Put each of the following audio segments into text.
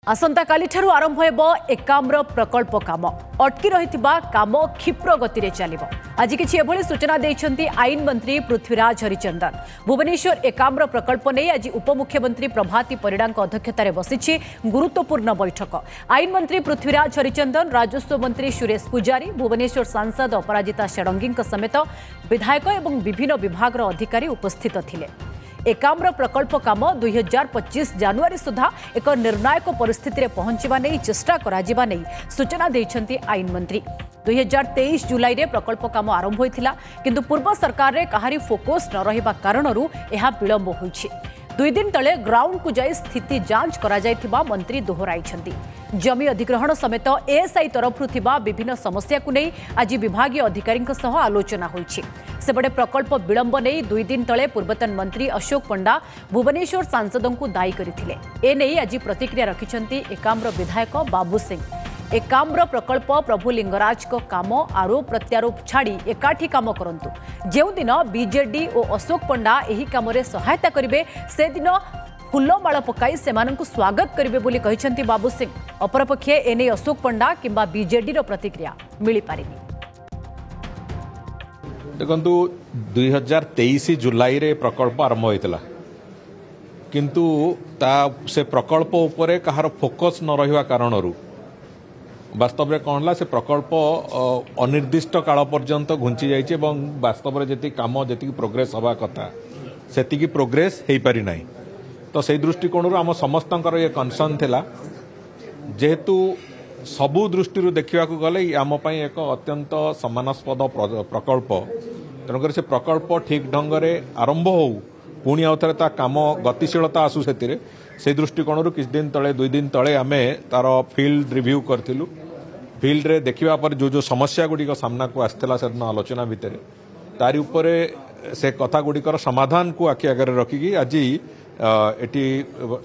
आसंता काली ठारू आरंभ हेब एकाम्र प्रकल्प काम अटकी रही काम क्षिप्र गति में चलिबो। आज किछि एभली सूचना देइछन्ति आईन मंत्री पृथ्वीराज हरिचंदन। भुवनेश्वर एकाम्र प्रकल्प नहीं आज उपमुख्यमंत्री प्रभाती परिडा अध्यक्षतार बसी गुरुत्वपूर्ण बैठक। आईन मंत्री पृथ्वीराज हरिचंदन, राजस्व मंत्री सुरेश पुजारी, भुवनेश्वर सांसद अपराजिता षडंगी समेत विधायक और विभिन्न विभाग अधिकारी उपस्थित थिले। एकाम्र प्रकल्प काम 2025 जनवरी सुधा एक निर्णायक परिस्थिति में पहुंचवा नहीं चेष्टा करा नहीं सूचना देइछन्ति आईन मंत्री। 2023 जुलाई रे प्रकल्प काम आरंभ होइथिला, किंतु पूर्व सरकार रे कहारी फोकस न रहिबा कारणरू एहा विलंब होइछि। 2 दिन तले ग्राउंड को जाई स्थिति जांच करा जायथिबा मंत्री दोहराइछन्ति। जमी अधिग्रहण समेत एएसआई तरफ विभिन्न समस्या को नहीं आज विभागीय अधिकारी आलोचना होइछि। सेपटे प्रकल्प विलंब नहीं 2 दिन तले पूर्वतन मंत्री अशोक पंडा भुवनेश्वर सांसदों को दायी करथिले। ए नहीं आज प्रतिक्रिया रखिछन्ति एकाम्र विधायक बाबू सिंह। एकाम्र प्रकल्प प्रभु लिंगराज को काम आरोप प्रत्यारोप छाड़ी एकाठी काम करंतु। जेउ दिन बीजेडी और अशोक पंडा एही काम रे सहायता करिवे से दिन फुलमाଳ पकाई सेमानंकु स्वागत करिवे बोली कहिसंती बाबू सिंह। अपरपक्षे एने अशोक पंडा किंबा बीजेडी रो प्रतिक्रिया मिली पारिनी। देखंतु 2023 जुलाई रे प्रकल्प आरंभ होइतला, किंतु ता से प्रकल्प उपरे कहार फोकस न रहिवा कारणरू वास्तव में कौन से प्रकल्प अनिर्दिष्ट काल पर्यंत घुंची जाइए और वास्तव में जी कम जी प्रोग्रेस हवा कथा से प्रोग्रेस हो पारि ना। तो से दृष्टिकोण आम समस्त ये कनसर्न थिला, जेहेतु सबु दृष्टि देखा गले आम एक अत्यंत सम्मानास्पद प्रकल्प, तेणुकर से प्रकल्प ठीक ढंग से आरंभ हो पुणी आउ थे काम गतिशीलता आसू से दृष्टिकोण किछ दिन तले 2 दिन तले आमे तार फील्ड रिव्यू करथिलु। फील्ड रे देखिबा पर जो समस्या गुडी सामना को आसला से आलोचना भितर तारी उपरे से कथा गुड़िकर समाधान को आखि आगे रखिकी आज एटी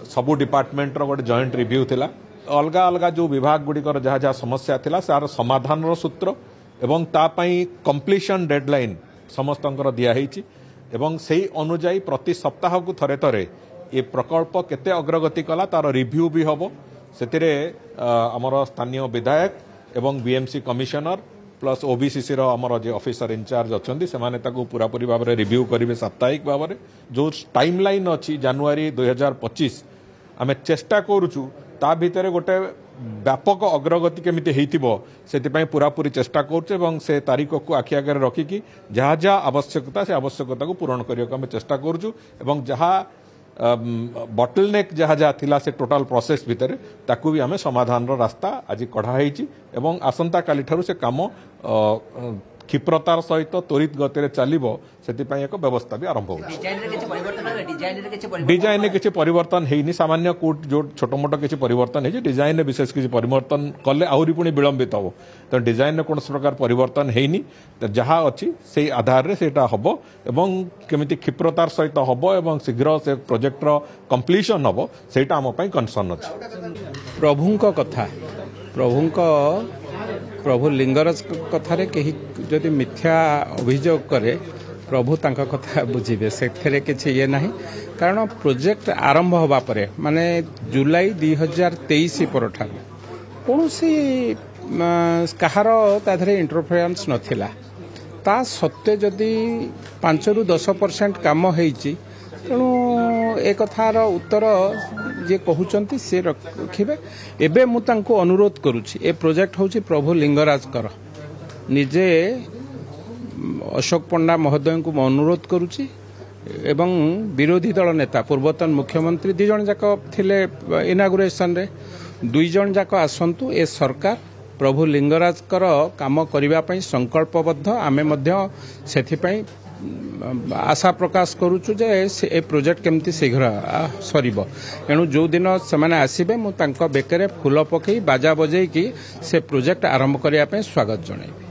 सबु डिपार्टमेंट रो गोटे जॉइंट रिव्यू थिला। अलग अलग जो विभाग गुड़िकर जहाँ जहाँ समस्या थिला सार समाधान रो सूत्र एवं ता पई कंप्लीशन डेडलाइन समस्तंकर दिया हेछि एवं सेही अनुଯାयी प्रति सप्ताह को थरे थरे ये प्रकल्प केते अग्रगति कला तार रिव्यू भी हम से आमर स्थानीय विधायक एवं बीएमसी कमिशनर प्लस ओबीसीसी आमर जो ऑफिसर इंचार्ज अच्छा से पूरापूरी भाव में रिव्यू करेंगे साप्ताहिक भाव में। जो टाइम लाइन अच्छी जनवरी 2025 आम चेष्टा करुचु ता भितर गोटे व्यापक अग्रगति केमिति हेइथिबो सेति पूरापूरी चेष्टा करुचे से तारीख को आखि आगे रखिकी जहाँ जहाँ आवश्यकता से आवश्यकता को पूरण करने चेष्टा करुचु एवं जहाँ बॉटलनेक जहाँ जहाँ थिला से टोटाल प्रोसेस भितर ताकू भी आमे समाधान रो रास्ता आज कढ़ा हेइची एवं आसंता काली ठारू से काम क्षिप्रतार सहित त्वरित गति चलिबो सेतिपई एक व्यवस्था भी आरंभ हो। डिजाइन किसी परिवर्तन हेइनी, सामान्य कोट जो छोट मोट किसी परिवर्तन है डिजाइन विशेष किसी परिवर्तन कले आहुरी पुणी विलंबित हम तो डिजाइन कौन प्रकार परिवर्तन हेइनी जहाँ अच्छी से आधार रे सेटा हबो एवं केमिति क्षिप्रतार सहित हबो एवं शीघ्र से प्रोजेक्ट रो कंप्लीशन हबो सेटा हम पई कंसर्न अछि। प्रभुंको कथा प्रभु लिंगराज कथारे कहीं जदि मिथ्या अभियोग करे प्रभु तांका कथा बुझे से ये ना, कारण प्रोजेक्ट आरंभ होगा परे माने जुलाई 2023 पर कौन सी कहार ताधरे इंटरफेरेंस नथिला ता सत्वे जदि 5 ରୁ 10% काम होइची तेणु ए कथार उत्तर जे कहउचंती से रखिबे। एबे मु तांको अनुरोध करूची ए प्रोजेक्ट होची प्रभु लिंगराज कर निजे अशोक पंडा महोदय को अनुरोध करूची एवं विरोधी दल नेता पूर्वतन मुख्यमंत्री 2 जन जाक थिले इनागुरेशन रे 2 जन जाक आसंतु ए सरकार प्रभु लिंगराज कर काम करिबा पई संकल्पबद्ध आमे मध्य सेथिपई आशा प्रकाश करूचु जे ए प्रोजेक्ट केमती शीघ्र सरीबो। एणु जो दिन से आसबे मु तांको बेकरे फूल पकई बाजा बजई कि से प्रोजेक्ट आरंभ करिया पे स्वागत जणाइबी।